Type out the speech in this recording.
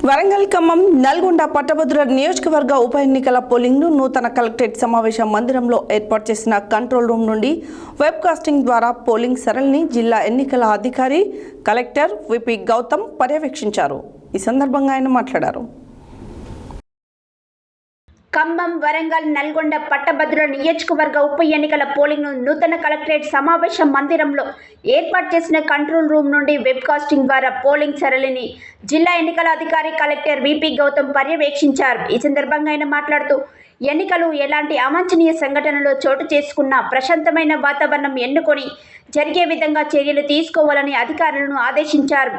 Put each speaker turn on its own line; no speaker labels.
వరంగల్ ఖమ్మం నల్గొండ పట్టభద్రుల నియోజకవర్గ ఉప ఎన్నికల పోలింగ్ను నూతన కలెక్టరేట్ సమావేశ మందిరంలో ఏర్పాటు చేసిన కంట్రోల్ రూమ్ నుండి వెబ్ కాస్టింగ్ ద్వారా పోలింగ్ సరళిని జిల్లా ఎన్నికల అధికారి కలెక్టర్ విపి గౌతమ్ పర్యవేక్షించారు. ఈ సందర్భంగా ఆయన మాట్లాడారు.
ఖమ్మం, వరంగల్, నల్గొండ పట్టభద్రుల నియోజకవర్గ ఉప ఎన్నికల పోలింగ్ను నూతన కలెక్టరేట్ సమావేశ మందిరంలో ఏర్పాటు చేసిన కంట్రోల్ రూమ్ నుండి వెబ్ కాస్టింగ్ ద్వారా పోలింగ్ సరళిని జిల్లా ఎన్నికల అధికారి కలెక్టర్ విపి గౌతమ్ పర్యవేక్షించారు. ఈ సందర్భంగా ఆయన మాట్లాడుతూ ఎన్నికలు ఎలాంటి అవాంఛనీయ సంఘటనలు చోటు చేసుకున్నా ప్రశాంతమైన వాతావరణం ఎన్నుకొని జరిగే విధంగా చర్యలు తీసుకోవాలని అధికారులను ఆదేశించారు.